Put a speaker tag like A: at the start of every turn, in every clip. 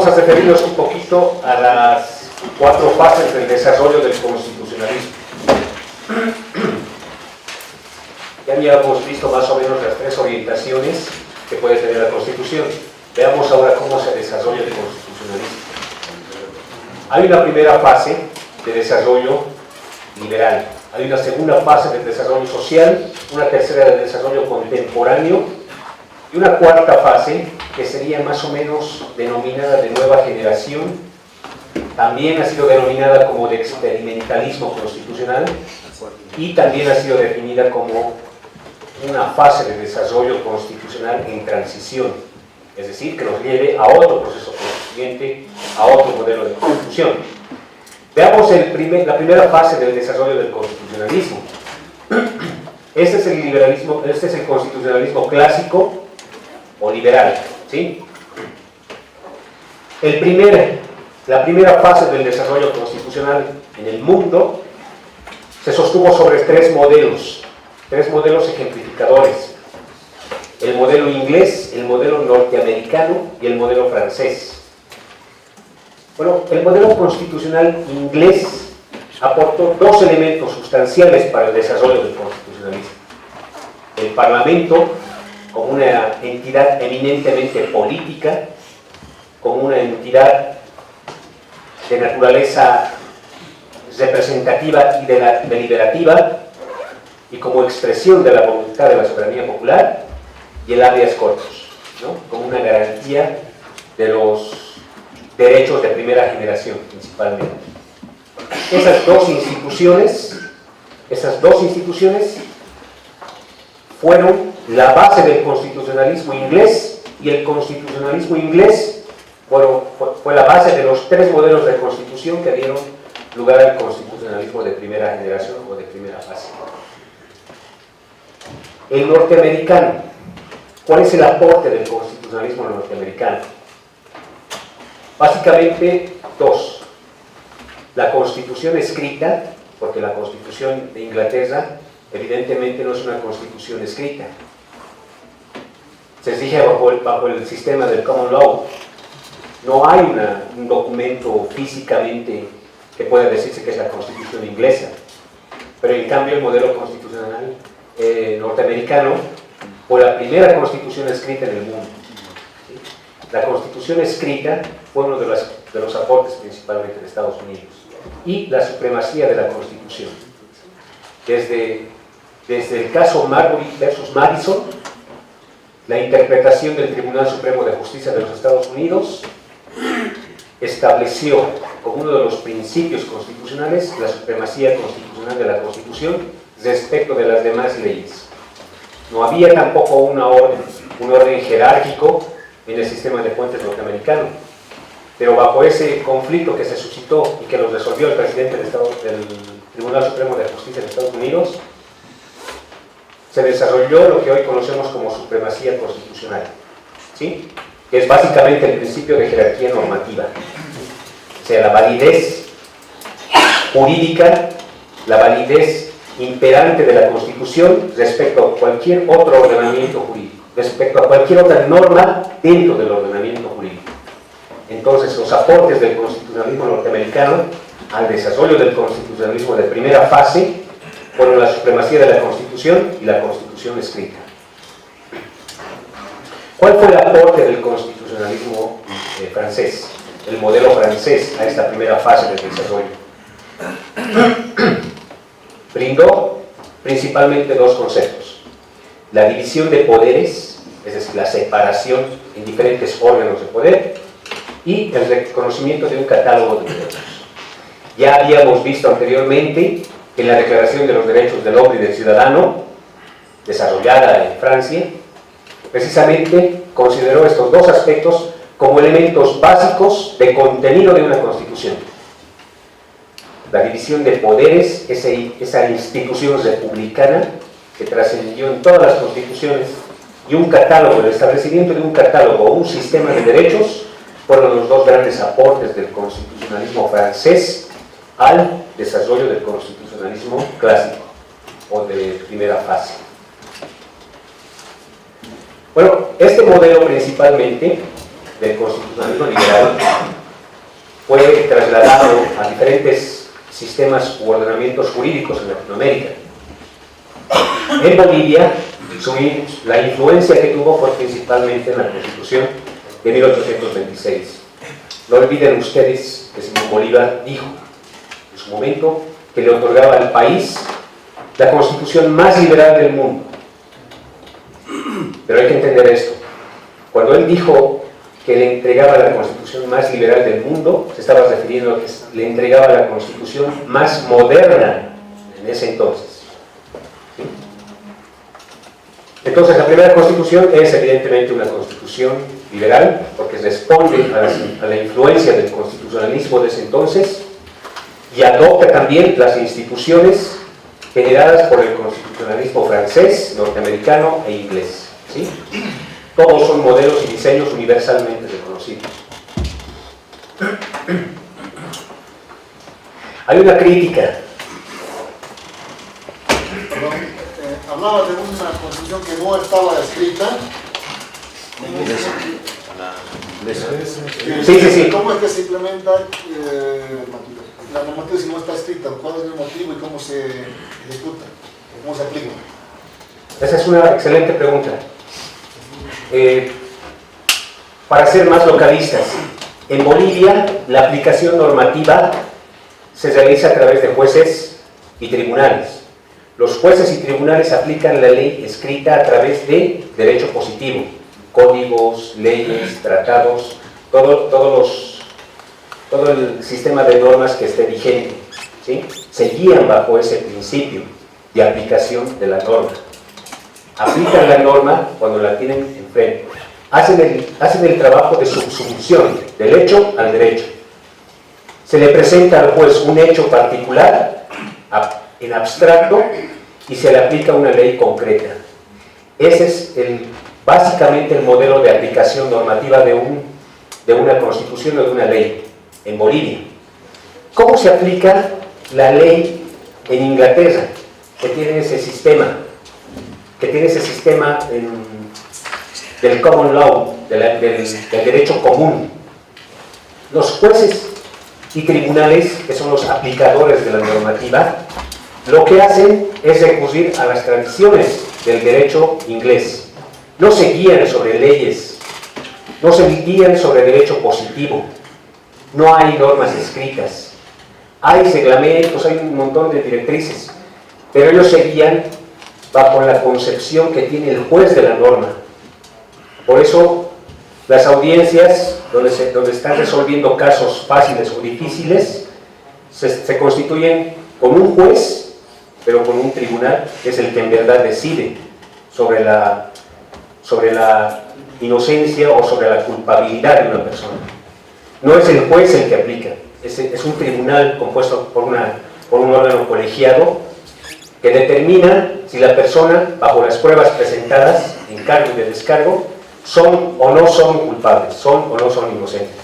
A: vamos a referirnos un poquito a las 4 fases del desarrollo del constitucionalismo. Ya habíamos visto más o menos las 3 orientaciones que puede tener la Constitución. Veamos ahora cómo se desarrolla el constitucionalismo. Hay una primera fase de desarrollo liberal, hay una segunda fase de desarrollo social, una tercera de desarrollo contemporáneo y una cuarta fase que sería más o menos denominada de nueva generación. También ha sido denominada como de experimentalismo constitucional y también ha sido definida como una fase de desarrollo constitucional en transición, es decir, que nos lleve a otro proceso constituyente, a otro modelo de constitución. Veamos la primera fase del desarrollo del constitucionalismo. Este es el liberalismo, este es el constitucionalismo clásico o liberal, ¿sí? La primera fase del desarrollo constitucional en el mundo se sostuvo sobre 3 modelos ejemplificadores: el modelo inglés, el modelo norteamericano y el modelo francés. Bueno, el modelo constitucional inglés aportó 2 elementos sustanciales para el desarrollo del constitucionalismo: el Parlamento como una entidad eminentemente política, como una entidad de naturaleza representativa y deliberativa, y como expresión de la voluntad de la soberanía popular, y el habeas corpus, ¿no?, como una garantía de los derechos de primera generación principalmente. Esas dos instituciones fueron la base del constitucionalismo inglés, y el constitucionalismo inglés fue la base de los 3 modelos de constitución que dieron lugar al constitucionalismo de primera generación o de primera fase. El norteamericano. ¿Cuál es el aporte del constitucionalismo norteamericano? Básicamente 2. La Constitución escrita, porque la Constitución de Inglaterra evidentemente no es una Constitución escrita. Se rige bajo el sistema del common law. No hay un documento físicamente que pueda decirse que es la Constitución inglesa. Pero en cambio el modelo constitucional norteamericano fue la primera Constitución escrita en el mundo. La Constitución escrita fue uno de los aportes principalmente de Estados Unidos, y la supremacía de la Constitución. Desde el caso Marbury versus Madison, la interpretación del Tribunal Supremo de Justicia de los Estados Unidos estableció como uno de los principios constitucionales la supremacía constitucional de la Constitución respecto de las demás leyes. No había tampoco un orden jerárquico en el sistema de fuentes norteamericano, pero bajo ese conflicto que se suscitó y que lo resolvió el presidente del Tribunal Supremo de Justicia de Estados Unidos, se desarrolló lo que hoy conocemos como supremacía constitucional, ¿sí?, que es básicamente el principio de jerarquía normativa, o sea, la validez jurídica, la validez imperante de la Constitución respecto a cualquier otro ordenamiento jurídico, respecto a cualquier otra norma dentro del ordenamiento jurídico. Entonces, los aportes del constitucionalismo norteamericano al desarrollo del constitucionalismo de primera fase fueron la supremacía de la Constitución y la Constitución escrita. ¿Cuál fue el aporte del constitucionalismo francés, el modelo francés, a esta primera fase del desarrollo? Brindó principalmente 2 conceptos: la división de poderes, es decir, la separación en diferentes órganos de poder, y el reconocimiento de un catálogo de derechos. Ya habíamos visto anteriormente que la Declaración de los Derechos del Hombre y del Ciudadano, desarrollada en Francia, precisamente consideró estos 2 aspectos como elementos básicos de contenido de una Constitución: la división de poderes, esa institución republicana que trascendió en todas las constituciones, y un catálogo, el establecimiento de un catálogo o un sistema de derechos, fueron los 2 grandes aportes del constitucionalismo francés al desarrollo del constitucionalismo clásico o de primera fase. Bueno, este modelo principalmente del constitucionalismo liberal fue trasladado a diferentes sistemas u ordenamientos jurídicos en Latinoamérica. En Bolivia, la influencia que tuvo fue principalmente en la Constitución de 1826. No olviden ustedes que Simón Bolívar dijo en su momento que le otorgaba al país la constitución más liberal del mundo. Pero hay que entender esto. Cuando él dijo que le entregaba la constitución más liberal del mundo, se estaba refiriendo a que le entregaba la constitución más moderna en ese entonces. ¿Sí? Entonces, la primera constitución es evidentemente una constitución liberal, porque responde a la influencia del constitucionalismo de ese entonces y adopta también las instituciones generadas por el constitucionalismo francés, norteamericano e inglés. ¿Sí? Todos son modelos y diseños universalmente reconocidos. Hay una crítica.
B: Hablaba de una constitución que no estaba escrita.
A: Sí.
B: ¿Cómo es que se implementa la normativa si no está escrita? ¿Cuál es el motivo y cómo se ejecuta? ¿Cómo se aplica?
A: Esa es una excelente pregunta. Para ser más localistas, en Bolivia la aplicación normativa se realiza a través de jueces y tribunales. Los jueces y tribunales aplican la ley escrita a través de derecho positivo, códigos, leyes, tratados, todo el sistema de normas que esté vigente, ¿sí? Se guían bajo ese principio de aplicación de la norma. Aplican la norma cuando la tienen enfrente. Hacen el trabajo de subsunción del hecho al derecho. Se le presenta al juez un hecho particular en abstracto y se le aplica una ley concreta. Ese es básicamente el modelo de aplicación normativa de una constitución o de una ley en Bolivia. ¿Cómo se aplica la ley en Inglaterra, que tiene ese sistema? Del common law, del derecho común. Los jueces y tribunales, que son los aplicadores de la normativa, lo que hacen es recurrir a las tradiciones del derecho inglés. No se guían sobre leyes, no se guían sobre derecho positivo, no hay normas escritas, hay reglamentos, hay un montón de directrices, pero ellos se guían bajo la concepción que tiene el juez de la norma. Por eso, las audiencias donde están resolviendo casos fáciles o difíciles se constituyen con un juez, pero con un tribunal que es el que en verdad decide sobre la inocencia o sobre la culpabilidad de una persona. No es el juez el que aplica, es un tribunal compuesto por un órgano colegiado que determina si la persona, bajo las pruebas presentadas en cargo y de descargo, son o no son culpables, son o no son inocentes.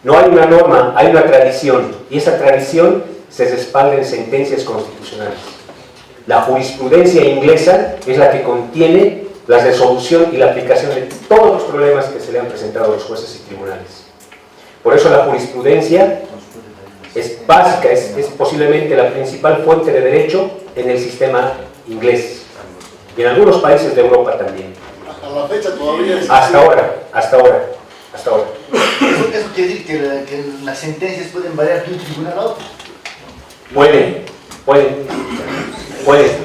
A: No hay una norma, hay una tradición, y esa tradición se respalda en sentencias constitucionales. La jurisprudencia inglesa es la que contiene la resolución y la aplicación de todos los problemas que se le han presentado a los jueces y tribunales. Por eso la jurisprudencia es básica, es posiblemente la principal fuente de derecho en el sistema inglés y en algunos países de Europa también.
B: A la fecha todavía es
A: hasta ahora.
C: ¿Eso quiere decir que las sentencias pueden variar de un tribunal a otro?
A: Pueden.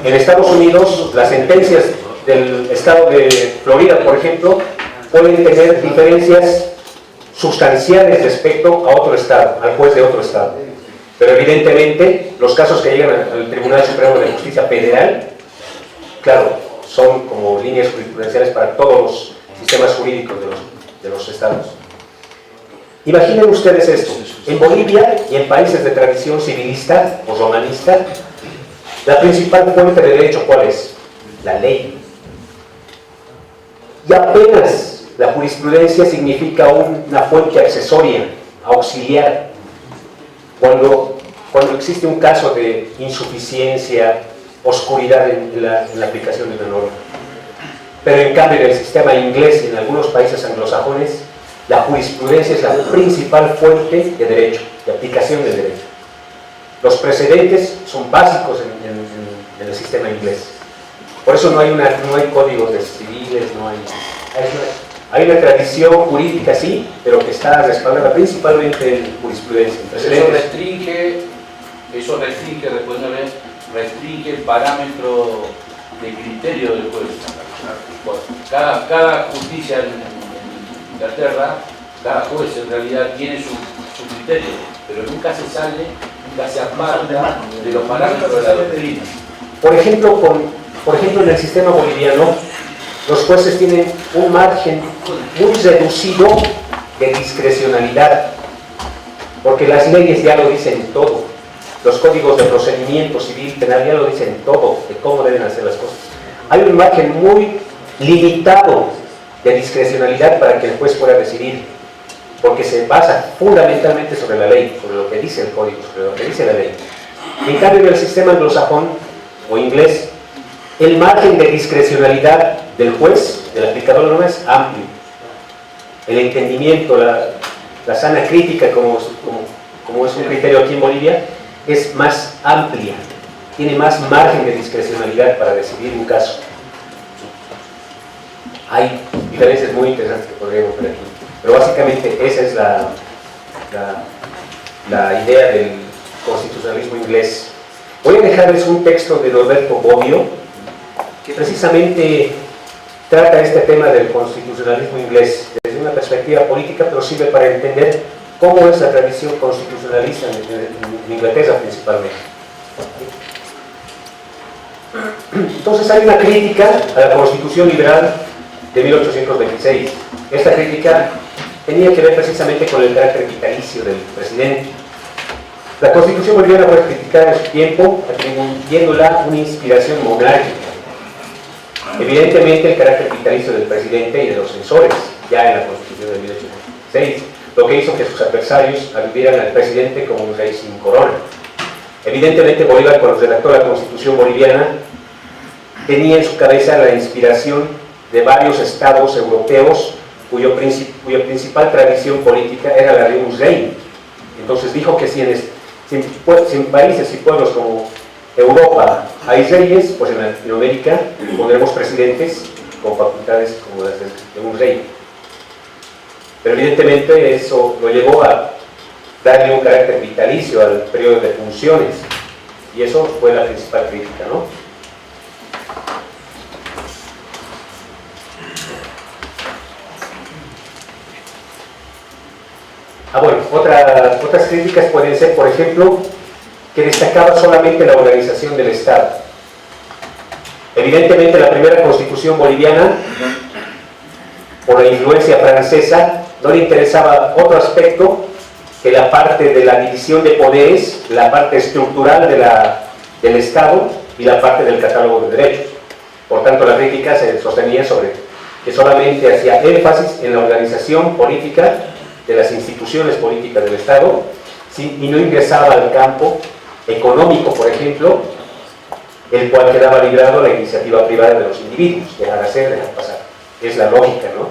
A: En Estados Unidos, las sentencias del estado de Florida, por ejemplo, pueden tener diferencias sustanciales respecto a otro estado, al juez de otro estado. Pero evidentemente, los casos que llegan al Tribunal Supremo de Justicia Federal, claro, son como líneas jurisprudenciales para todos los sistemas jurídicos de los estados. Imaginen ustedes esto. En Bolivia y en países de tradición civilista o romanista, la principal fuente de derecho, ¿cuál es? La ley. Y apenas la jurisprudencia significa una fuente accesoria, auxiliar. Cuando existe un caso de insuficiencia, oscuridad en la aplicación de una norma. Pero en cambio en el sistema inglés y en algunos países anglosajones, la jurisprudencia es la principal fuente de derecho, de aplicación del derecho. Los precedentes son básicos en el sistema inglés. Por eso no hay códigos de civiles, hay una tradición jurídica, sí, pero que está respaldada principalmente en jurisprudencia.
D: Eso restringe el parámetro de criterio del juez. Cada justicia en Inglaterra, cada juez en realidad tiene su criterio, pero nunca se aparta de los parámetros de la doctrina.
A: Por ejemplo, en el sistema boliviano, los jueces tienen un margen muy reducido de discrecionalidad, porque las leyes ya lo dicen todo. Los códigos de procedimiento civil penal ya lo dicen todo, de cómo deben hacer las cosas. Hay un margen muy limitado de discrecionalidad para que el juez pueda decidir, porque se basa fundamentalmente sobre la ley, sobre lo que dice el código, sobre lo que dice la ley. En cambio, en el sistema anglosajón o inglés, el margen de discrecionalidad del juez, del aplicador de la norma, es amplio. El entendimiento, la sana crítica, como es un criterio aquí en Bolivia, es más amplia, tiene más margen de discrecionalidad para decidir un caso. Hay diferencias muy interesantes que podríamos ver aquí, pero básicamente esa es la idea del constitucionalismo inglés. Voy a dejarles un texto de Norberto Bobbio, que precisamente trata este tema del constitucionalismo inglés desde una perspectiva política, pero sirve para entender cómo es la tradición constitucionalista en Inglaterra principalmente. Entonces hay una crítica a la Constitución Liberal de 1826. Esta crítica tenía que ver precisamente con el carácter vitalicio del presidente. La Constitución boliviana fue criticada en su tiempo, atribuyéndola una inspiración monárquica. Evidentemente el carácter vitalicio del presidente y de los censores, ya en la Constitución de 1826, lo que hizo que sus adversarios aludieran al presidente como un rey sin corona. Evidentemente Bolívar, cuando redactó la Constitución boliviana, tenía en su cabeza la inspiración de varios estados europeos cuya principal tradición política era la de un rey. Entonces dijo que si en países y pueblos como Europa hay reyes, pues en Latinoamérica pondremos presidentes con facultades como las de un rey. Pero evidentemente eso lo llevó a darle un carácter vitalicio al periodo de funciones, y eso fue la principal crítica, ¿no? Bueno, otras críticas pueden ser, por ejemplo, que destacaba solamente la organización del Estado. Evidentemente la primera Constitución boliviana, por la influencia francesa, no le interesaba otro aspecto que la parte de la división de poderes, la parte estructural del Estado y la parte del catálogo de derechos. Por tanto, la crítica se sostenía sobre que solamente hacía énfasis en la organización política de las instituciones políticas del Estado y no ingresaba al campo económico, por ejemplo, el cual quedaba librado a la iniciativa privada de los individuos, dejar hacer, dejar pasar. Es la lógica, ¿no?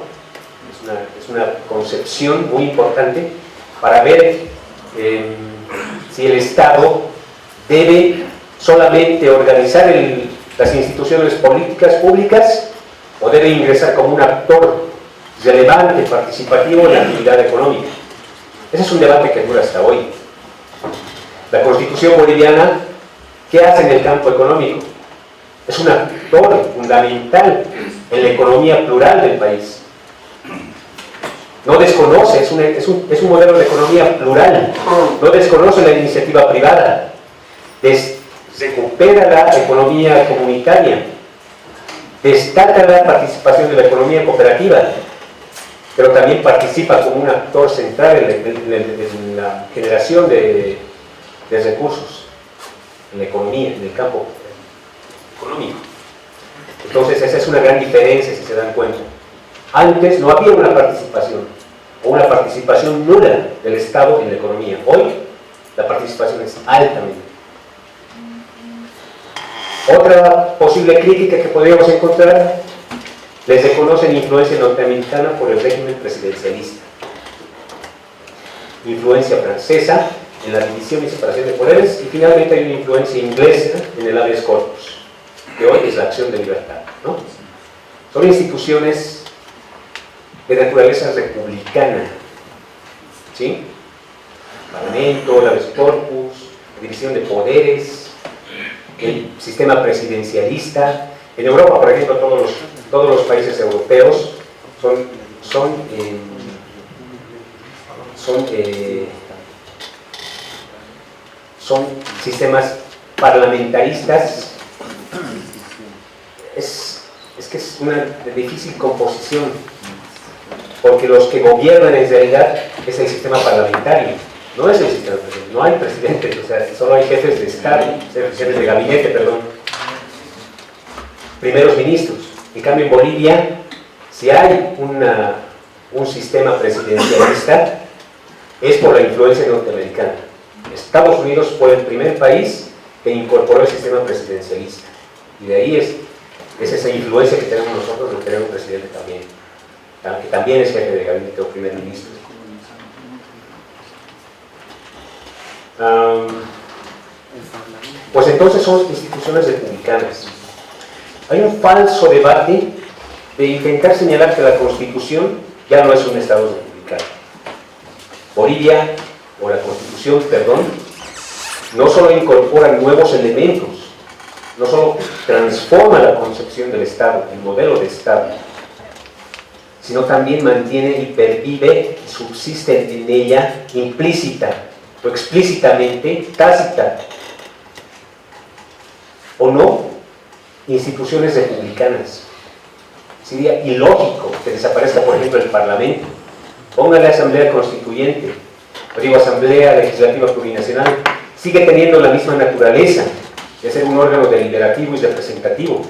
A: Es una concepción muy importante para ver si el Estado debe solamente organizar las instituciones políticas públicas o debe ingresar como un actor relevante, participativo en la actividad económica. Ese es un debate que dura hasta hoy. La Constitución boliviana, ¿qué hace en el campo económico? Es un actor fundamental en la economía plural del país. No desconoce, es un modelo de economía plural, no desconoce la iniciativa privada, recupera la economía comunitaria, destaca la participación de la economía cooperativa, pero también participa como un actor central en la generación de recursos, en la economía, en el campo económico. Entonces esa es una gran diferencia, si se dan cuenta. Antes no había una participación, o una participación nula del Estado en la economía. Hoy la participación es altamente. Otra posible crítica que podríamos encontrar: les reconocen influencia norteamericana por el régimen presidencialista. influencia francesa en la división y separación de poderes, y finalmente hay una influencia inglesa en el habeas corpus, que hoy es la acción de libertad, ¿no? Son instituciones de naturaleza republicana, ¿sí? Parlamento, el habeas corpus, división de poderes, el sistema presidencialista. En Europa, por ejemplo, todos los países europeos son sistemas parlamentaristas. Es que es una de difícil composición, porque los que gobiernan en realidad es el sistema parlamentario, no es el sistema presidente, no hay presidentes, o sea, solo hay jefes de Estado, jefes de gabinete, perdón, primeros ministros. En cambio, en Bolivia, si hay un sistema presidencialista, es por la influencia norteamericana. Estados Unidos fue el primer país que incorporó el sistema presidencialista, y de ahí es esa influencia que tenemos nosotros de tener un presidente también, que también es jefe de gabinete o primer ministro. Pues entonces son instituciones republicanas. Hay un falso debate de intentar señalar que la Constitución ya no es un Estado republicano. Bolivia, o la Constitución, perdón, no solo incorpora nuevos elementos, no solo transforma la concepción del Estado, el modelo de Estado, sino también mantiene y pervive, subsiste en ella implícita o explícitamente, tácita o no, instituciones republicanas. Sería ilógico que desaparezca, por ejemplo, el Parlamento. Póngale Asamblea Constituyente, o digo Asamblea Legislativa Plurinacional, sigue teniendo la misma naturaleza de ser un órgano deliberativo y representativo.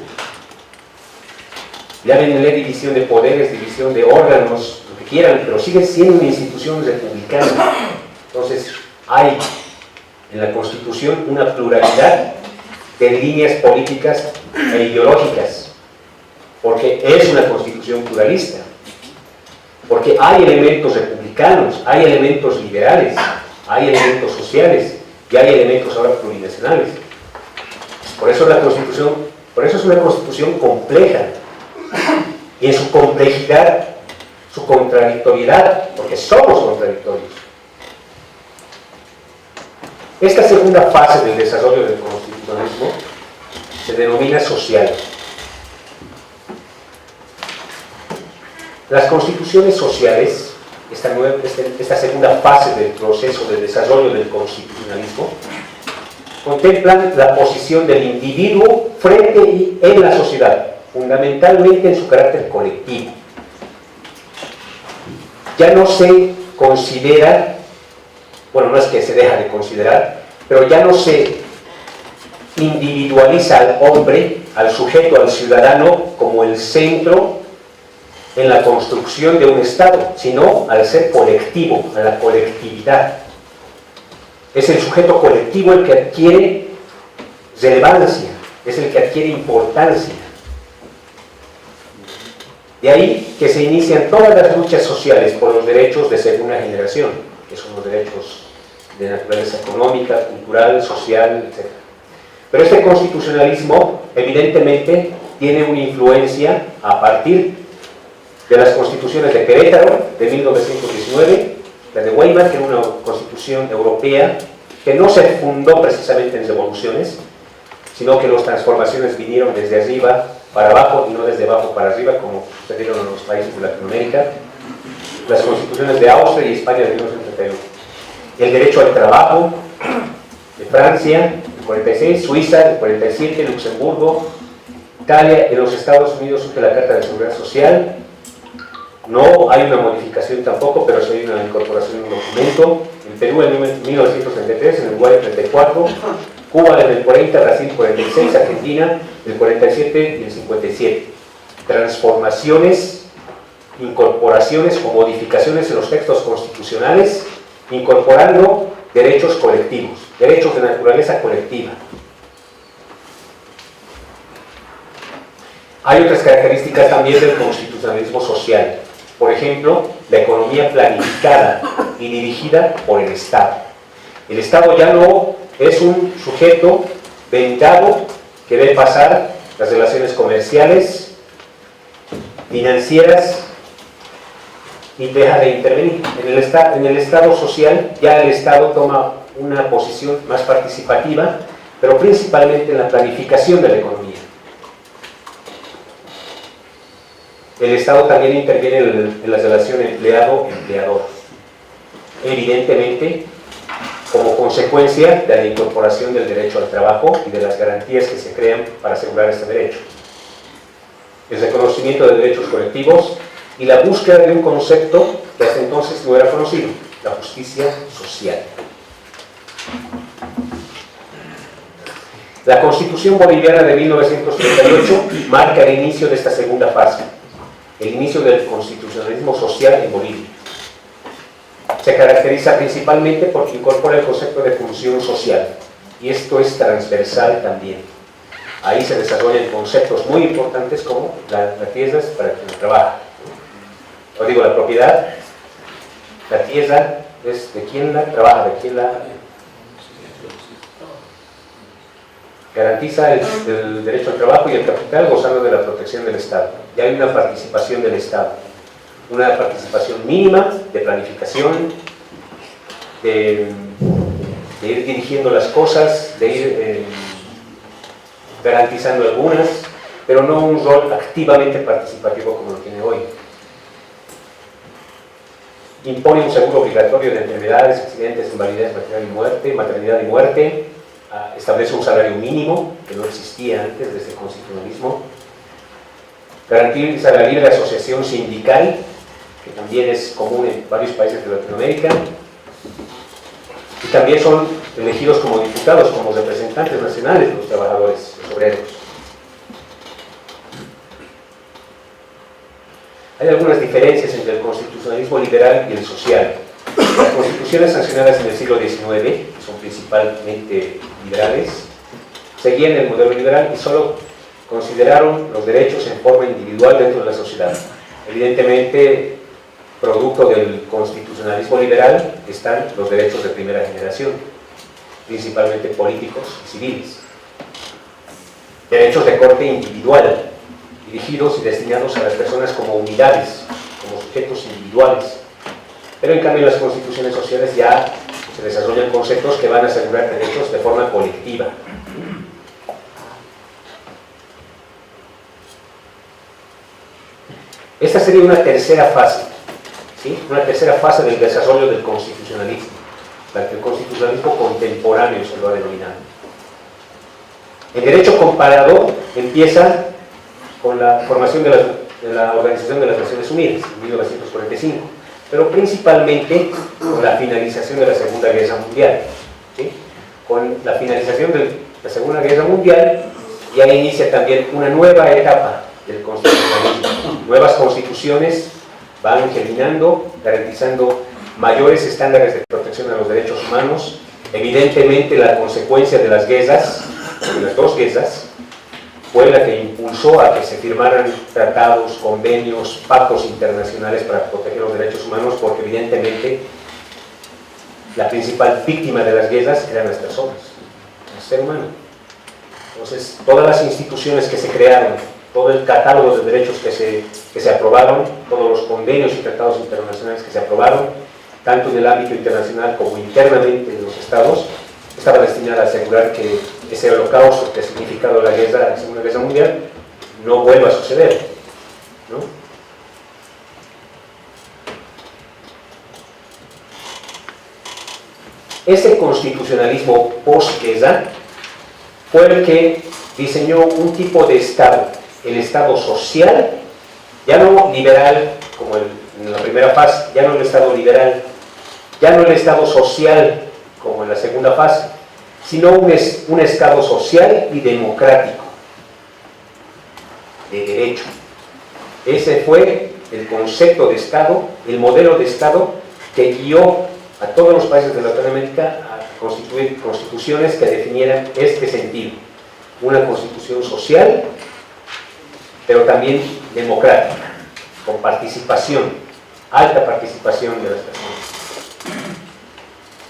A: Llámenle división de poderes, división de órganos, lo que quieran, pero sigue siendo una institución republicana. Entonces, hay en la Constitución una pluralidad de líneas políticas e ideológicas, porque es una Constitución pluralista, porque hay elementos republicanos, hay elementos liberales, hay elementos sociales y hay elementos ahora plurinacionales. Por eso la Constitución, por eso es una Constitución compleja, y en su complejidad, su contradictoriedad, porque somos contradictorios. Esta segunda fase del desarrollo del constitucionalismo se denomina social. Las constituciones sociales, esta segunda fase del proceso de desarrollo del constitucionalismo, contemplan la posición del individuo frente y en la sociedad, fundamentalmente en su carácter colectivo. Ya no se considera, bueno, no es que se deja de considerar, pero ya no se individualiza al hombre, al sujeto, al ciudadano, como el centro en la construcción de un Estado, sino al ser colectivo, a la colectividad. Es el sujeto colectivo el que adquiere relevancia, es el que adquiere importancia. De ahí que se inician todas las luchas sociales por los derechos de segunda generación, que son los derechos de naturaleza económica, cultural, social, etc. Pero este constitucionalismo, evidentemente, tiene una influencia a partir de las constituciones de Querétaro, de 1919, la de Weimar, que era una constitución europea que no se fundó precisamente en revoluciones, sino que las transformaciones vinieron desde arriba para abajo y no desde abajo para arriba, como sucedieron en los países de Latinoamérica. Las constituciones de Austria y España de 1931. El derecho al trabajo de Francia, el 46, Suiza, el 47, Luxemburgo, Italia, en los Estados Unidos surge la Carta de Seguridad Social. No hay una modificación tampoco, pero sí hay una incorporación de un documento. En Perú en 1933, en Uruguay el 34, Cuba en el 40, Brasil 46, Argentina el 47 y el 57. Transformaciones, incorporaciones o modificaciones en los textos constitucionales, incorporando derechos colectivos, derechos de naturaleza colectiva. Hay otras características también del constitucionalismo social. Por ejemplo, la economía planificada. y dirigida por el Estado. El Estado ya no es un sujeto vendado que ve pasar las relaciones comerciales, financieras, y deja de intervenir. En el Estado social ya el Estado toma una posición más participativa, pero principalmente en la planificación de la economía. El Estado también interviene en la relación empleado-empleador, evidentemente como consecuencia de la incorporación del derecho al trabajo y de las garantías que se crean para asegurar este derecho. El reconocimiento de derechos colectivos y la búsqueda de un concepto que hasta entonces no era conocido, la justicia social. La Constitución Boliviana de 1938 marca el inicio de esta segunda fase, el inicio del constitucionalismo social en Bolivia. Se caracteriza principalmente porque incorpora el concepto de función social, y esto es transversal también. Ahí se desarrollan conceptos muy importantes como la tierra es para quien trabaja. O digo, la propiedad, la tierra es de quien la trabaja, de quien la garantiza el derecho al trabajo y el capital gozando de la protección del Estado. Ya hay una participación del Estado, una participación mínima de planificación, de ir dirigiendo las cosas, de ir garantizando algunas, pero no un rol activamente participativo como lo tiene hoy. Impone un seguro obligatorio de enfermedades, accidentes, invalidez, maternidad y muerte, establece un salario mínimo que no existía antes de este constitucionalismo, garantiza la libre asociación sindical, que también es común en varios países de Latinoamérica, y también son elegidos como diputados, como representantes nacionales de los trabajadores, los obreros. Hay algunas diferencias entre el constitucionalismo liberal y el social. Las constituciones sancionadas en el siglo XIX, que son principalmente liberales, seguían el modelo liberal y solo consideraron los derechos en forma individual dentro de la sociedad. Evidentemente, producto del constitucionalismo liberal están los derechos de primera generación, principalmente políticos y civiles. Derechos de corte individual, dirigidos y destinados a las personas como unidades, como sujetos individuales. Pero en cambio en las constituciones sociales ya se desarrollan conceptos que van a asegurar derechos de forma colectiva. Esta sería una tercera fase, ¿sí? Una tercera fase del desarrollo del constitucionalismo, el constitucionalismo contemporáneo se lo ha denominado. El derecho comparado empieza con la formación de la Organización de las Naciones Unidas en 1945, pero principalmente con la finalización de la Segunda Guerra Mundial. ¿Sí? Con la finalización de la Segunda Guerra Mundial ya inicia también una nueva etapa del constitucionalismo. Nuevas constituciones van germinando, garantizando mayores estándares de protección a los derechos humanos. Evidentemente la consecuencia de las guerras, de las dos guerras, fue la que impulsó a que se firmaran tratados, convenios, pactos internacionales para proteger los derechos humanos, porque evidentemente la principal víctima de las guerras eran las personas, el ser humano. Entonces, todas las instituciones que se crearon, todo el catálogo de derechos que se aprobaron, todos los convenios y tratados internacionales que se aprobaron, tanto en el ámbito internacional como internamente en los estados, estaba destinada a asegurar que ese holocausto que ha significado la guerra, la Segunda Guerra Mundial, no vuelva a suceder, ¿no? Ese constitucionalismo postguerra fue el que diseñó un tipo de Estado, el Estado social, ya no liberal como en la primera fase, ya no el Estado liberal, ya no el Estado social como en la segunda fase, sino un Estado social y democrático, de derecho. Ese fue el concepto de Estado, el modelo de Estado que guió a todos los países de Latinoamérica a constituir constituciones que definieran este sentido. Una constitución social, pero también democrática, con participación, alta participación de las personas.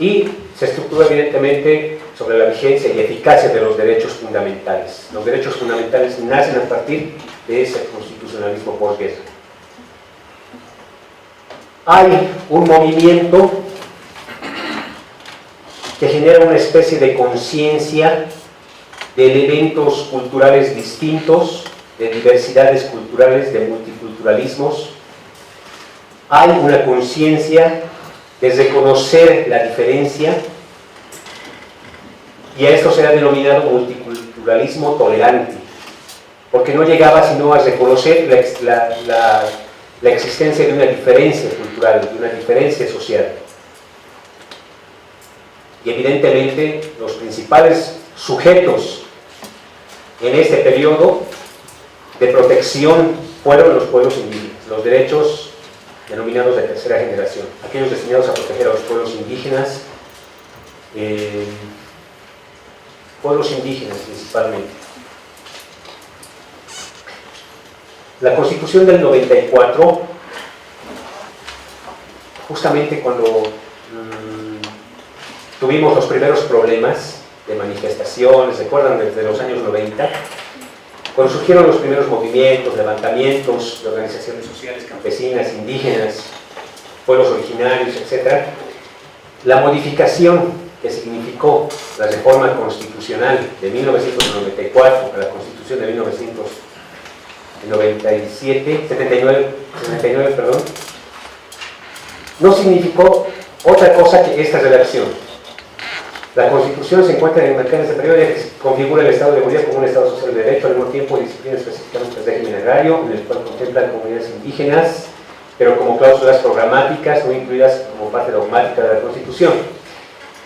A: y se estructura evidentemente sobre la vigencia y eficacia de los derechos fundamentales. Los derechos fundamentales nacen a partir de ese constitucionalismo posguerra. Hay un movimiento que genera una especie de conciencia de elementos culturales distintos, de diversidades culturales, de multiculturalismos. Hay una conciencia de reconocer la diferencia, y a esto se ha denominado multiculturalismo tolerante, porque no llegaba sino a reconocer la existencia de una diferencia cultural, de una diferencia social. Y evidentemente los principales sujetos en este periodo de protección fueron los pueblos indígenas, los derechos denominados de tercera generación, aquellos destinados a proteger a los pueblos indígenas principalmente. La Constitución del 94, justamente cuando tuvimos los primeros problemas de manifestaciones, recuerdan, desde los años 90, cuando surgieron los primeros movimientos, levantamientos de organizaciones sociales, campesinas, indígenas, pueblos originarios, etc., la modificación que significó la reforma constitucional de 1994 a la Constitución de 79, no significó otra cosa que esta redacción. La Constitución se encuentra enmarcada en este periodo ya que configura el Estado de Bolivia como un Estado social de derecho, al mismo tiempo disciplina específicamente el régimen agrario, en el cual contemplan comunidades indígenas, pero como cláusulas programáticas, no incluidas como parte dogmática de la Constitución.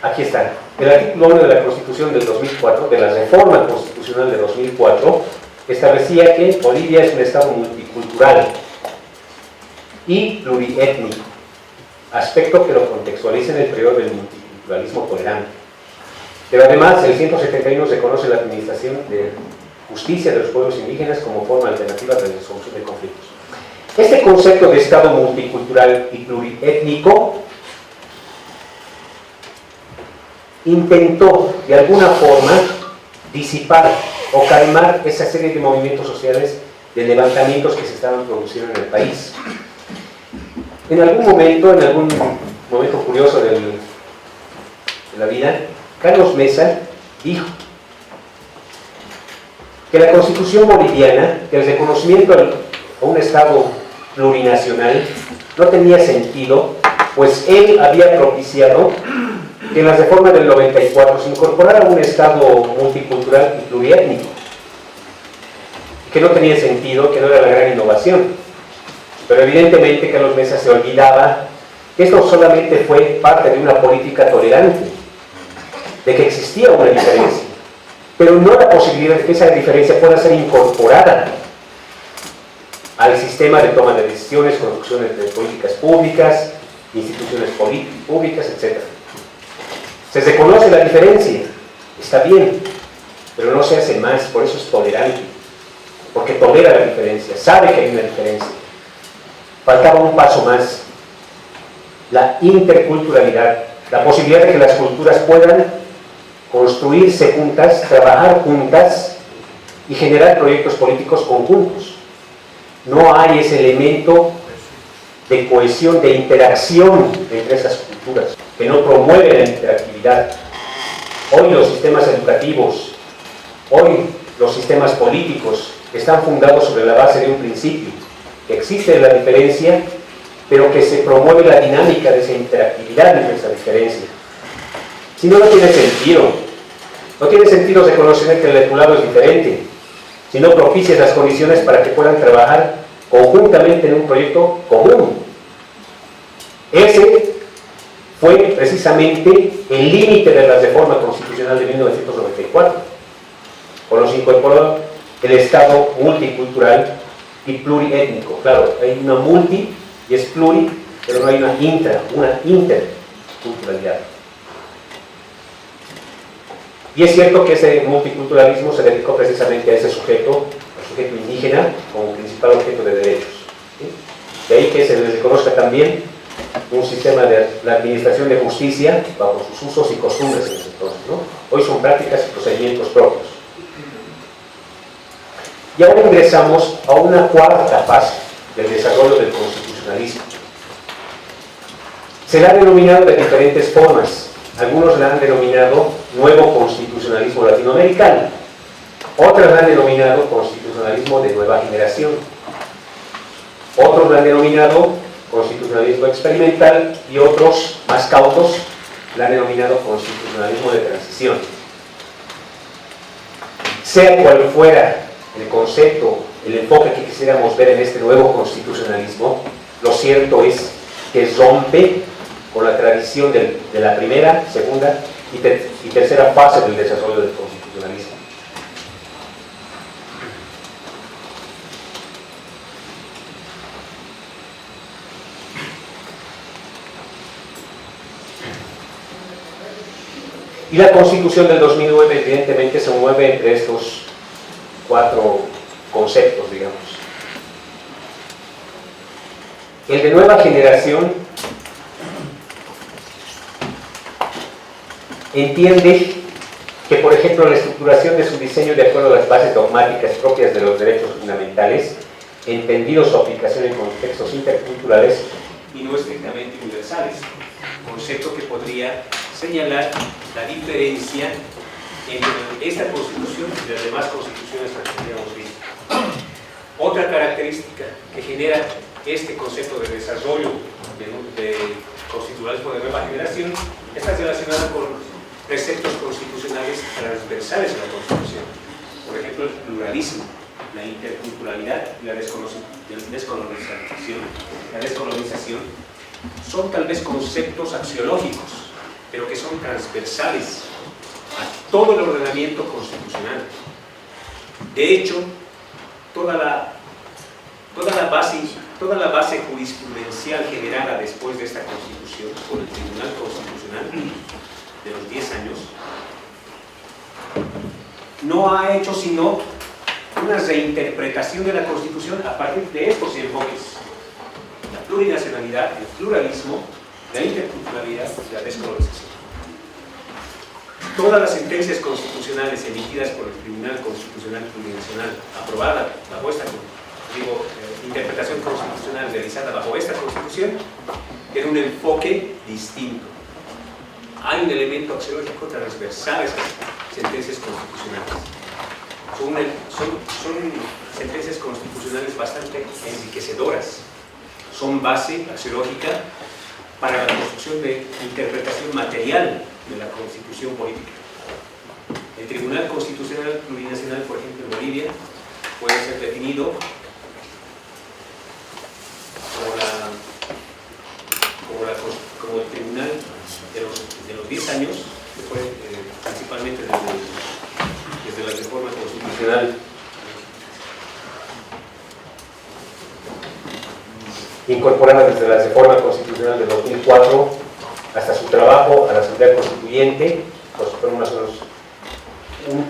A: Aquí está. El artículo 1 de la Constitución del 2004, de la reforma constitucional de 2004, establecía que Bolivia es un Estado multicultural y pluriétnico, aspecto que lo contextualiza en el periodo del multiculturalismo tolerante. Pero además, el 171 reconoce la administración de justicia de los pueblos indígenas como forma alternativa de resolución de conflictos. Este concepto de Estado multicultural y pluriétnico intentó, de alguna forma, disipar o calmar esa serie de movimientos sociales, de levantamientos que se estaban produciendo en el país. En algún momento curioso de la vida, Carlos Mesa dijo que la Constitución boliviana, que el reconocimiento a un Estado plurinacional no tenía sentido, pues él había propiciado que en la reforma del 94 se incorporara un Estado multicultural y pluriétnico, que no tenía sentido, que no era la gran innovación. Pero evidentemente Carlos Mesa se olvidaba que esto solamente fue parte de una política tolerante, de que existía una diferencia, pero no la posibilidad de que esa diferencia pueda ser incorporada al sistema de toma de decisiones, construcciones de políticas públicas, instituciones públicas, etc. Se reconoce la diferencia, está bien, pero no se hace más, por eso es tolerante, porque tolera la diferencia, sabe que hay una diferencia. Faltaba un paso más, la interculturalidad, la posibilidad de que las culturas puedan construirse juntas, trabajar juntas y generar proyectos políticos conjuntos. No hay ese elemento de cohesión, de interacción entre esas culturas, que no promueve la interactividad. Hoy los sistemas educativos, hoy los sistemas políticos están fundados sobre la base de un principio, que existe la diferencia, pero que se promueve la dinámica de esa interactividad entre esa diferencia. Si no, no tiene sentido. No tiene sentido reconocer que el letrado es diferente, si no propicias las condiciones para que puedan trabajar conjuntamente en un proyecto común. Ese fue precisamente el límite de la reforma constitucional de 1994, cuando se incorporó el Estado multicultural y pluriétnico. Claro, hay una multi y es pluri, pero no hay una interculturalidad. Y es cierto que ese multiculturalismo se dedicó precisamente a ese sujeto, al sujeto indígena, como principal objeto de derechos. ¿Sí? De ahí que se les reconozca también un sistema de la administración de justicia bajo sus usos y costumbres en ese entonces, ¿no? Hoy son prácticas y procedimientos propios. Y ahora ingresamos a una cuarta fase del desarrollo del constitucionalismo. Se la ha denominado de diferentes formas. Algunos la han denominado nuevo constitucionalismo latinoamericano, otras la han denominado constitucionalismo de nueva generación, otros la han denominado constitucionalismo experimental y otros más cautos la han denominado constitucionalismo de transición. Sea cual fuera el concepto, el enfoque que quisiéramos ver en este nuevo constitucionalismo, lo cierto es que rompe con la tradición de la primera, segunda y tercera fase del desarrollo del constitucionalismo. Y la Constitución del 2009 evidentemente se mueve entre estos cuatro conceptos, digamos. El de nueva generación entiende que, por ejemplo, la estructuración de su diseño de acuerdo a las bases dogmáticas propias de los derechos fundamentales, entendido su aplicación en contextos interculturales y no estrictamente universales, concepto que podría señalar la diferencia entre esta Constitución y las demás constituciones que habíamos visto. Otra característica que genera este concepto de desarrollo de constitucionalismo de nueva generación está relacionada con preceptos constitucionales transversales a la Constitución. Por ejemplo, el pluralismo, la interculturalidad y la descolonización son tal vez conceptos axiológicos, pero que son transversales a todo el ordenamiento constitucional. De hecho, toda la base jurisprudencial generada después de esta Constitución por el Tribunal Constitucional de los 10 años no ha hecho sino una reinterpretación de la Constitución a partir de estos enfoques: la plurinacionalidad, el pluralismo, la interculturalidad y la descolonización. Todas las sentencias constitucionales emitidas por el Tribunal Constitucional Plurinacional, aprobada bajo esta interpretación constitucional realizada bajo esta Constitución, tiene un enfoque distinto. Hay un elemento axiológico transversal a esas sentencias constitucionales. Son sentencias constitucionales bastante enriquecedoras. Son base axiológica para la construcción de interpretación material de la Constitución política. El Tribunal Constitucional Plurinacional, por ejemplo, en Bolivia, puede ser definido como el tribunal de los 10 años, que fue principalmente desde la reforma constitucional incorporada desde la reforma constitucional de 2004 hasta su trabajo a la Asamblea Constituyente, pues fueron más o menos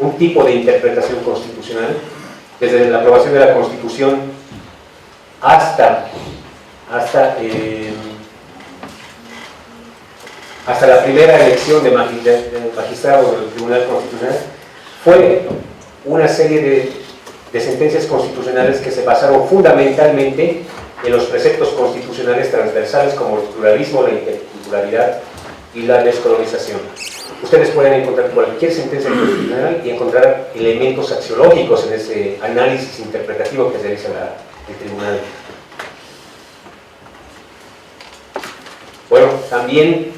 A: un tipo de interpretación constitucional, desde la aprobación de la Constitución hasta la primera elección de magistrado del Tribunal Constitucional. Fue una serie de sentencias constitucionales que se basaron fundamentalmente en los preceptos constitucionales transversales como el pluralismo, la interculturalidad y la descolonización. Ustedes pueden encontrar cualquier sentencia constitucional y encontrar elementos axiológicos en ese análisis interpretativo que realiza el tribunal. Bueno, también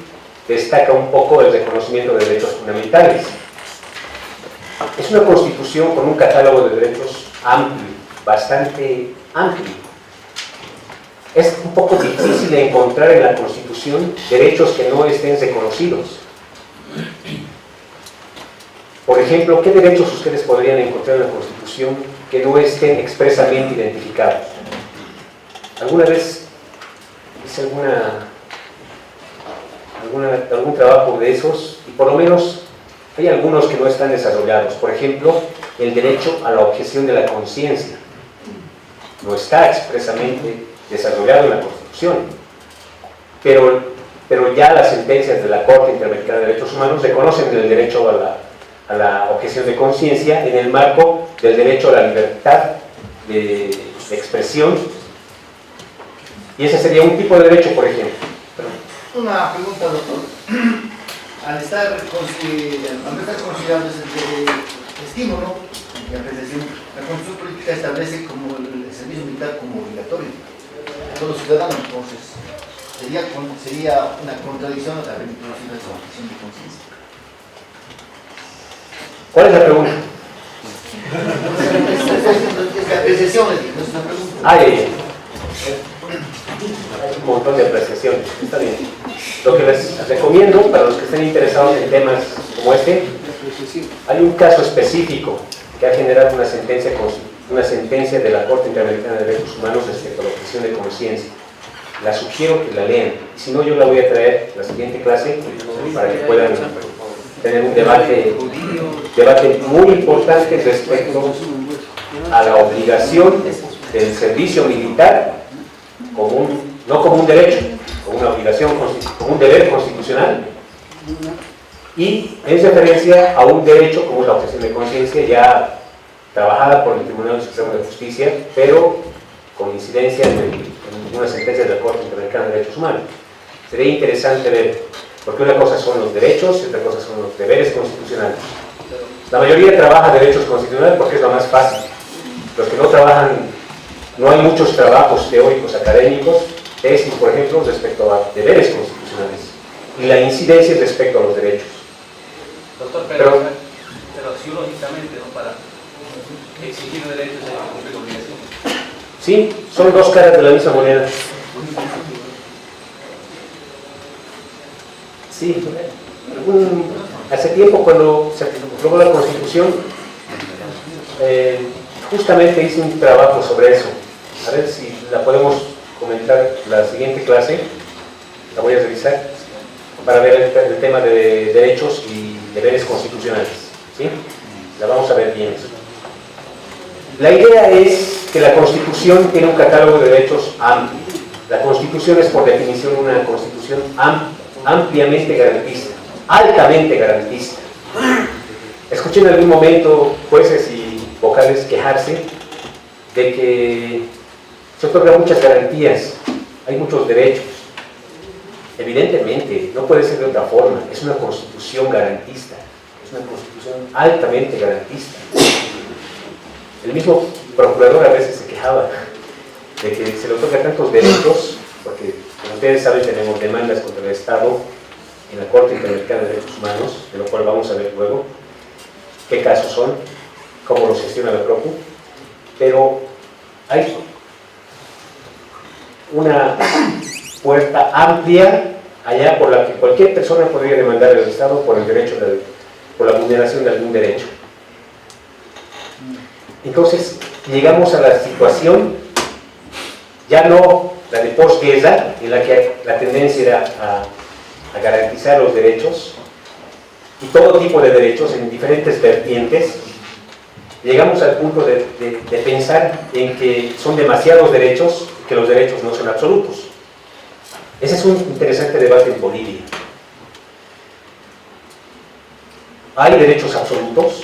A: destaca un poco el reconocimiento de derechos fundamentales. Es una constitución con un catálogo de derechos amplio, bastante amplio. Es un poco difícil de encontrar en la Constitución derechos que no estén reconocidos. Por ejemplo, ¿qué derechos ustedes podrían encontrar en la Constitución que no estén expresamente identificados? ¿Alguna vez hice algún trabajo de esos? Y por lo menos hay algunos que no están desarrollados. Por ejemplo, el derecho a la objeción de la conciencia no está expresamente desarrollado en la Constitución, pero ya las sentencias de la Corte Interamericana de Derechos Humanos reconocen el derecho a la objeción de conciencia en el marco del derecho a la libertad de expresión, y ese sería un tipo de derecho, por ejemplo.
C: Una pregunta, doctor. Al estar considerando ese estímulo y apreciación, la Constitución Política establece como el servicio militar como obligatorio a todos los ciudadanos, entonces sería una contradicción a la reproducción de esa objeción de conciencia.
A: ¿Cuál es la pregunta?
C: Es la apreciación, no es una pregunta.
A: Hay un montón de apreciaciones, está bien. Lo que les recomiendo, para los que estén interesados en temas como este, hay un caso específico que ha generado una sentencia de la Corte Interamericana de Derechos Humanos respecto a la objeción de conciencia. La sugiero que la lean, y si no, yo la voy a traer a la siguiente clase para que puedan tener un debate muy importante respecto a la obligación del servicio militar no como un derecho, como una obligación, como un deber constitucional, y en referencia a un derecho como la objeción de conciencia ya trabajada por el Tribunal Supremo de Justicia, pero con incidencia en una sentencia de la Corte Interamericana de Derechos Humanos. Sería interesante ver, porque una cosa son los derechos y otra cosa son los deberes constitucionales. La mayoría trabaja derechos constitucionales porque es lo más fácil. Los que no trabajan, no hay muchos trabajos teóricos académicos, tesis, por ejemplo, respecto a deberes constitucionales y la incidencia respecto a los derechos.
E: Doctor, pero psicológicamente, ¿no? Para exigir derechos hay que cumplir obligaciones.
A: Sí, son dos caras de la misma moneda. Sí, hace tiempo cuando se aprobó la Constitución, justamente hice un trabajo sobre eso. A ver si la podemos comentar la siguiente clase, la voy a revisar, para ver el tema de derechos y deberes constitucionales. ¿Sí? La vamos a ver bien. La idea es que la Constitución tiene un catálogo de derechos amplio. La Constitución es por definición una Constitución ampliamente garantista, altamente garantista. Escuché en algún momento jueces y vocales quejarse de que se otorgan muchas garantías, hay muchos derechos. Evidentemente, no puede ser de otra forma, es una Constitución garantista, es una Constitución altamente garantista. El mismo procurador a veces se quejaba de que se le otorgan tantos derechos, porque como ustedes saben tenemos demandas contra el Estado en la Corte Interamericana de Derechos Humanos, de lo cual vamos a ver luego qué casos son, cómo los gestiona la PROCU, pero hay una puerta amplia allá por la que cualquier persona podría demandar al Estado por el derecho por la vulneración de algún derecho. Entonces llegamos a la situación ya no la de posguerra, en la que la tendencia era a garantizar los derechos y todo tipo de derechos en diferentes vertientes. Llegamos al punto de pensar en que son demasiados derechos, que los derechos no son absolutos. Ese es un interesante debate en Bolivia. ¿Hay derechos absolutos?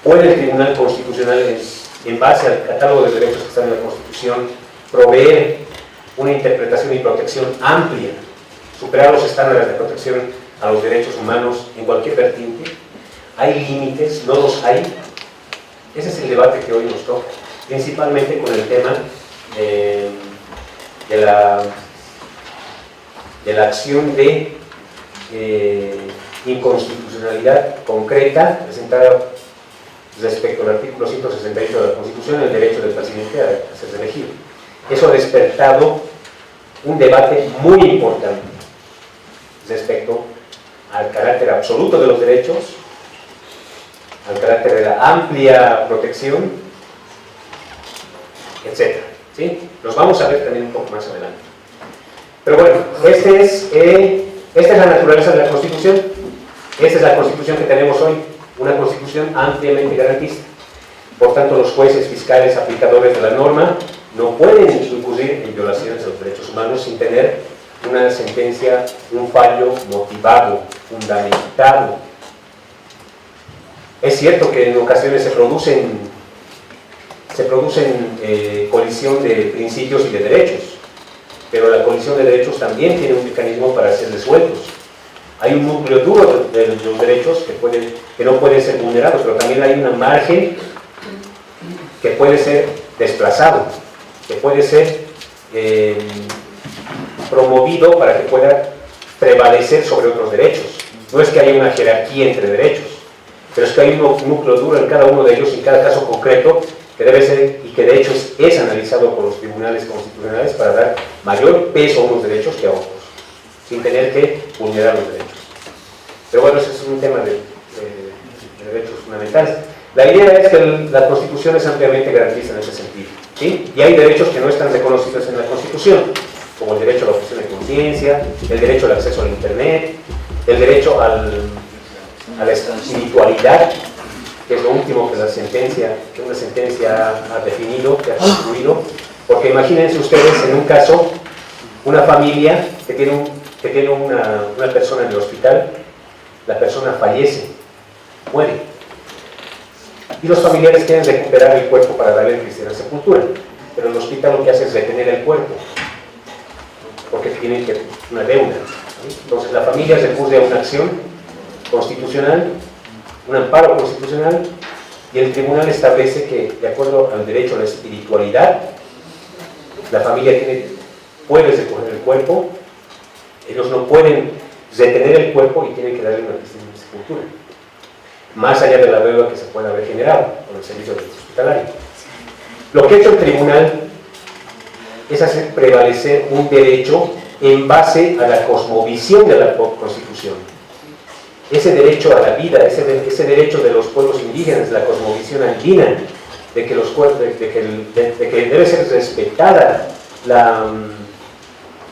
A: ¿Puede el Tribunal Constitucional, en base al catálogo de derechos que están en la Constitución, proveer una interpretación y protección amplia, superar los estándares de protección a los derechos humanos en cualquier vertiente? ¿Hay límites? ¿No los hay? Ese es el debate que hoy nos toca, principalmente con el tema de la acción de inconstitucionalidad concreta presentada respecto al artículo 168 de la Constitución, el derecho del presidente a ser elegido. Eso ha despertado un debate muy importante respecto al carácter absoluto de los derechos, al carácter de la amplia protección, etc. ¿Sí? Los vamos a ver también un poco más adelante. Pero bueno, esta es la naturaleza de la Constitución. Esta es la Constitución que tenemos hoy, una Constitución ampliamente garantista. Por tanto, los jueces, fiscales, aplicadores de la norma no pueden incurrir en violaciones de los derechos humanos sin tener una sentencia, un fallo motivado, fundamentado. Es cierto que en ocasiones se producen colisión de principios y de derechos, pero la colisión de derechos también tiene un mecanismo para ser resueltos. Hay un núcleo duro de los derechos que no puede ser vulnerado, pero también hay una margen que puede ser desplazado, que puede ser promovido para que pueda prevalecer sobre otros derechos. No es que haya una jerarquía entre derechos, pero es que hay un núcleo duro en cada uno de ellos, en cada caso concreto, que debe ser, y que de hecho es analizado por los tribunales constitucionales para dar mayor peso a unos derechos que a otros, sin tener que vulnerar los derechos. Pero bueno, ese es un tema de derechos fundamentales. La idea es que la Constitución es ampliamente garantista en ese sentido, ¿sí? Y hay derechos que no están reconocidos en la Constitución, como el derecho a la objeción de conciencia, el derecho al acceso al Internet, el derecho a la espiritualidad, que es lo último que una sentencia ha definido, que ha concluido, porque imagínense ustedes en un caso, una familia que tiene una persona en el hospital, la persona fallece, muere, y los familiares quieren recuperar el cuerpo para darle cristiana sepultura, pero el hospital lo que hace es retener el cuerpo, porque tienen una deuda, ¿sí? Entonces la familia recurre a una acción constitucional, un amparo constitucional, y el tribunal establece que, de acuerdo al derecho a la espiritualidad, la familia puede recoger el cuerpo, ellos no pueden retener el cuerpo y tienen que darle una cristiana sepultura, más allá de la deuda que se pueda haber generado con el servicio hospitalario. Lo que ha hecho el tribunal es hacer prevalecer un derecho en base a la cosmovisión de la Constitución. Ese derecho a la vida, ese derecho de los pueblos indígenas, la cosmovisión andina, de que debe ser respetada la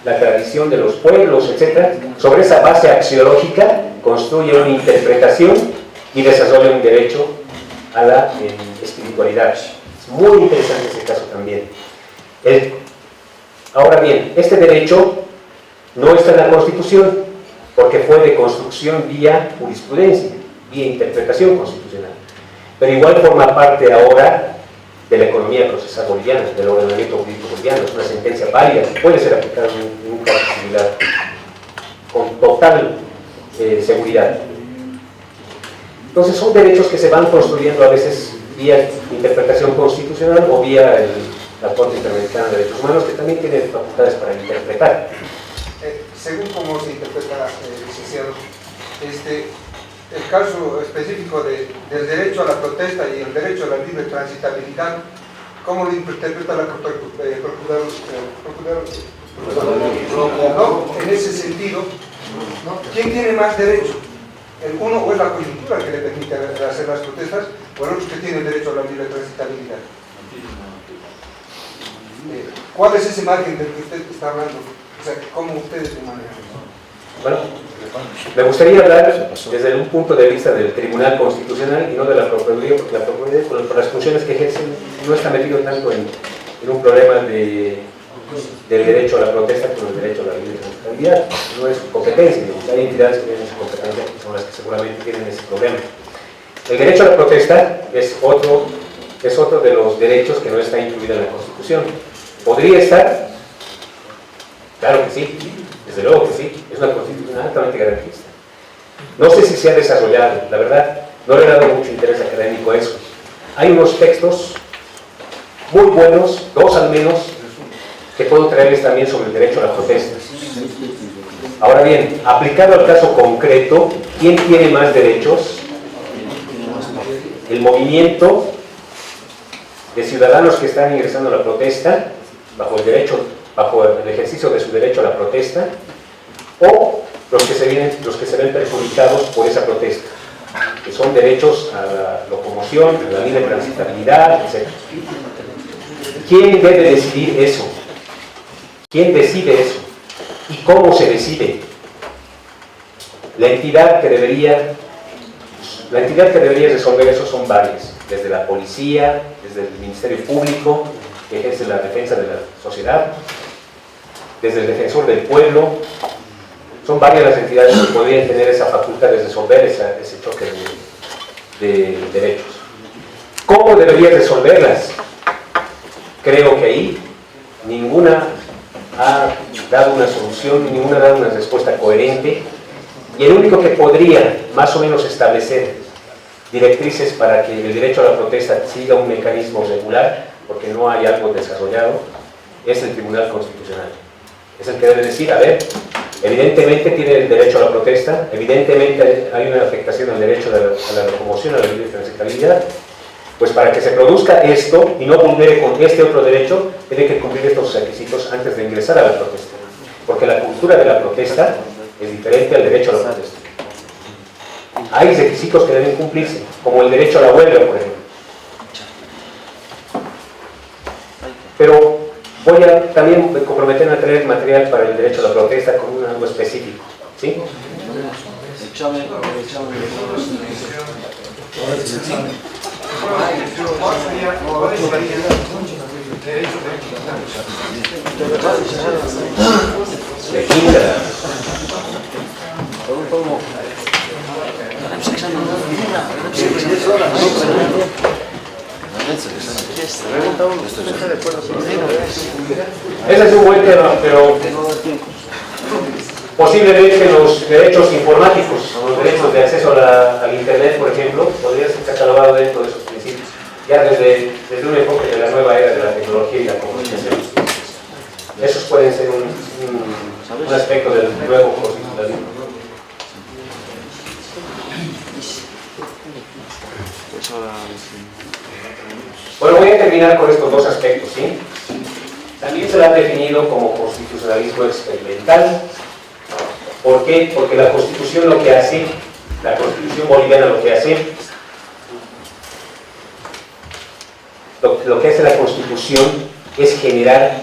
A: tradición de los pueblos, etc. Sobre esa base axiológica construye una interpretación y desarrolla un derecho a la espiritualidad. Es muy interesante ese caso también. Ahora bien, este derecho no está en la Constitución porque fue de construcción vía jurisprudencia, vía interpretación constitucional, pero igual forma parte ahora de la economía procesal boliviana, del ordenamiento jurídico boliviano. Es una sentencia válida que puede ser aplicada en un caso similar con total seguridad. Entonces son derechos que se van construyendo a veces vía interpretación constitucional o vía la Corte Interamericana de Derechos Humanos, que también tiene facultades para interpretar.
F: Según cómo se interpreta, licenciado, el caso específico del derecho a la protesta y el derecho a la libre transitabilidad, ¿cómo lo interpreta la procuradora? En ese sentido, ¿quién tiene más derecho? ¿El uno o es la coyuntura que le permite hacer las protestas, o el otro que tiene derecho a la libre transitabilidad? ¿Cuál es ese margen del que usted está hablando? O sea, ¿cómo ustedes lo manejan?
A: Bueno, me gustaría hablar desde un punto de vista del Tribunal Constitucional y no de la Procuraduría, porque la Procuraduría, por las funciones que ejercen, no está metido tanto en un problema del derecho a la protesta como el derecho a la libre transitabilidad. No es su competencia, hay entidades que tienen su competencia, que son las que seguramente tienen ese problema. El derecho a la protesta es otro de los derechos que no está incluido en la Constitución. ¿Podría estar? Claro que sí, desde luego que sí, es una Constitución altamente garantista. No sé si se ha desarrollado, la verdad, no le he dado mucho interés académico a eso. Hay unos textos muy buenos, dos al menos, que puedo traerles también sobre el derecho a la protesta. Ahora bien, aplicado al caso concreto, ¿quién tiene más derechos? El movimiento de ciudadanos que están ingresando a la protesta, bajo el ejercicio de su derecho a la protesta, o los que se ven perjudicados por esa protesta, que son derechos a la locomoción, a la libre transitabilidad, etc. ¿Quién debe decidir eso? ¿Quién decide eso? ¿Y cómo se decide? La entidad que debería resolver eso son varias, desde la policía, desde el Ministerio Público, que ejerce la defensa de la sociedad, desde el defensor del pueblo. Son varias las entidades que podrían tener esa facultad de resolver ese choque de derechos. ¿Cómo deberías resolverlas? Creo que ahí ninguna ha dado una solución, ninguna ha dado una respuesta coherente, y el único que podría más o menos establecer directrices para que el derecho a la protesta siga un mecanismo regular, porque no hay algo desarrollado, es el Tribunal Constitucional. Es el que debe decir, a ver, evidentemente tiene el derecho a la protesta, evidentemente hay una afectación al derecho a la locomoción, a la libre transitabilidad, pues para que se produzca esto y no vulnere con este otro derecho, tiene que cumplir estos requisitos antes de ingresar a la protesta. Porque la cultura de la protesta es diferente al derecho a la protesta. Hay requisitos que deben cumplirse, como el derecho a la huelga, por ejemplo. Pero voy a también comprometerme a traer material para el derecho a la protesta con algo específico. ¿Sí? De quinta. Ese es un buen tema, pero posiblemente los derechos informáticos, los derechos de acceso al Internet, por ejemplo, podrían ser catalogados dentro de esos principios, ya desde un enfoque de la nueva era de la tecnología y la comunicación. Esos pueden ser un aspecto del nuevo constitucionalismo. Bueno, voy a terminar con estos dos aspectos, ¿sí? También se lo han definido como constitucionalismo experimental. ¿Por qué? Porque la Constitución lo que hace, la Constitución boliviana lo que hace, lo que hace la Constitución es generar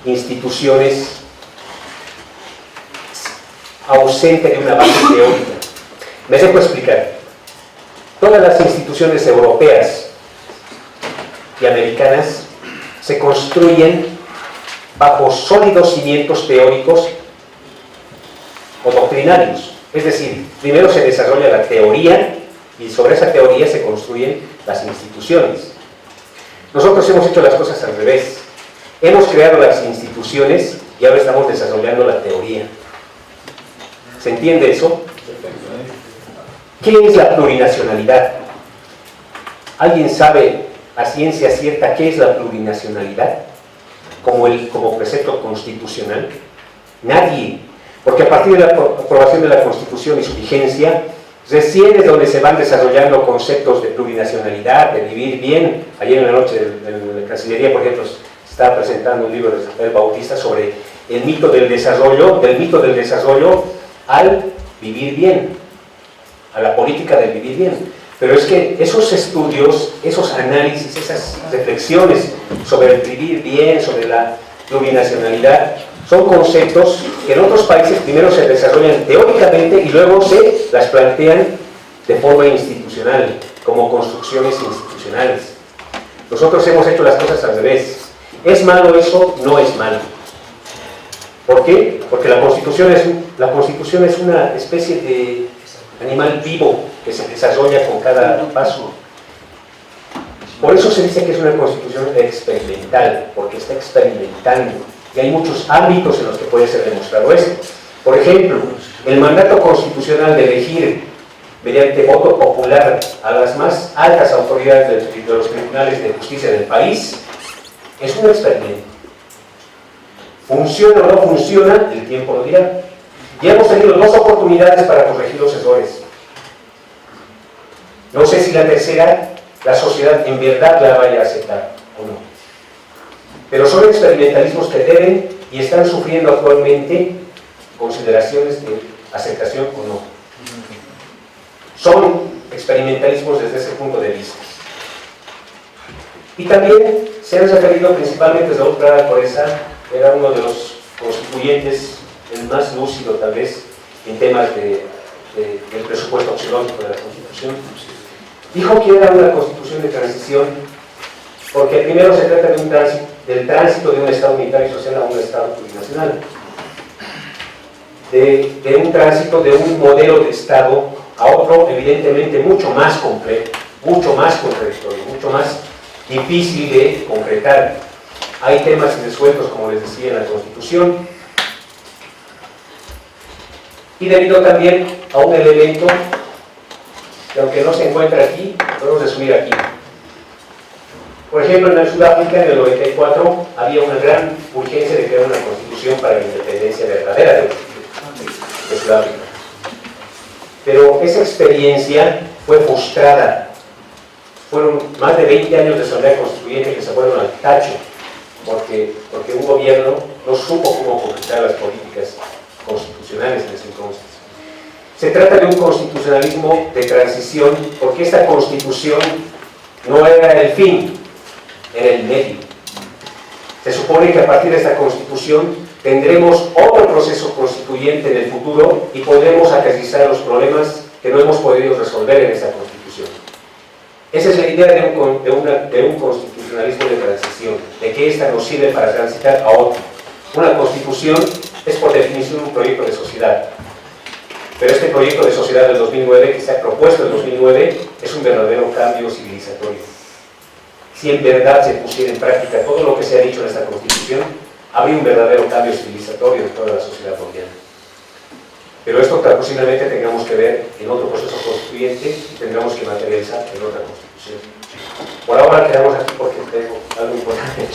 A: instituciones ausentes de una base teórica. Me dejo explicar. Todas las instituciones europeas y americanas se construyen bajo sólidos cimientos teóricos o doctrinarios. Es decir, primero se desarrolla la teoría y sobre esa teoría se construyen las instituciones. Nosotros hemos hecho las cosas al revés. Hemos creado las instituciones y ahora estamos desarrollando la teoría. ¿Se entiende eso? ¿Qué es la plurinacionalidad? ¿Alguien sabe a ciencia cierta qué es la plurinacionalidad como precepto constitucional? Nadie, porque a partir de la aprobación de la Constitución y su vigencia, recién es donde se van desarrollando conceptos de plurinacionalidad, de vivir bien. Ayer en la noche en la Cancillería, por ejemplo, se estaba presentando un libro de Rafael Bautista sobre el mito del desarrollo, al vivir bien, a la política del vivir bien. Pero es que esos estudios, esos análisis, esas reflexiones sobre el vivir bien, sobre la plurinacionalidad, son conceptos que en otros países primero se desarrollan teóricamente y luego se las plantean de forma institucional, como construcciones institucionales. Nosotros hemos hecho las cosas al revés. ¿Es malo eso? No es malo. ¿Por qué? Porque la Constitución es una especie de animal vivo que se desarrolla con cada paso. Por eso se dice que es una Constitución experimental, porque está experimentando. Y hay muchos ámbitos en los que puede ser demostrado esto. Por ejemplo, el mandato constitucional de elegir mediante voto popular a las más altas autoridades de los tribunales de justicia del país es un experimento. ¿Funciona o no funciona? El tiempo lo dirá. Ya hemos tenido 2 oportunidades para corregir los errores. No sé si la tercera, la sociedad en verdad la vaya a aceptar o no. Pero son experimentalismos que deben y están sufriendo actualmente consideraciones de aceptación o no. Son experimentalismos desde ese punto de vista. Y también se han referido principalmente Raúl Prada Coreza, era uno de los constituyentes, el más lúcido tal vez, en temas del presupuesto axiológico de la Constitución. Dijo que era una constitución de transición porque primero se trata de del tránsito de un Estado unitario y social a un Estado plurinacional. de un tránsito de un modelo de Estado a otro evidentemente mucho más complejo, mucho más contradictorio, mucho más difícil de concretar. Hay temas irresueltos, como les decía, en la Constitución, y debido también a un elemento que, aunque no se encuentra aquí, podemos resumir aquí. Por ejemplo, en el Sudáfrica, en el 94, había una gran urgencia de crear una constitución para la independencia verdadera de Sudáfrica. Pero esa experiencia fue frustrada. Fueron más de 20 años de asamblea constituyente que se fueron al tacho, porque un gobierno no supo cómo concretar las políticas constitucionales en ese entonces. Se trata de un constitucionalismo de transición, porque esta constitución no era el fin, era el medio. Se supone que a partir de esta constitución tendremos otro proceso constituyente en el futuro y podremos aterrizar los problemas que no hemos podido resolver en esta constitución. Esa es la idea de un constitucionalismo de transición, de que esta nos sirve para transitar a otro. Una constitución es por definición un proyecto de sociedad, pero este proyecto de sociedad del 2009, que se ha propuesto en 2009, es un verdadero cambio civilizatorio. Si en verdad se pusiera en práctica todo lo que se ha dicho en esta constitución, habría un verdadero cambio civilizatorio en toda la sociedad mundial. Pero esto posiblemente tengamos que ver en otro proceso constituyente y tendremos que materializar en otra constitución. Por ahora quedamos aquí porque tengo algo importante.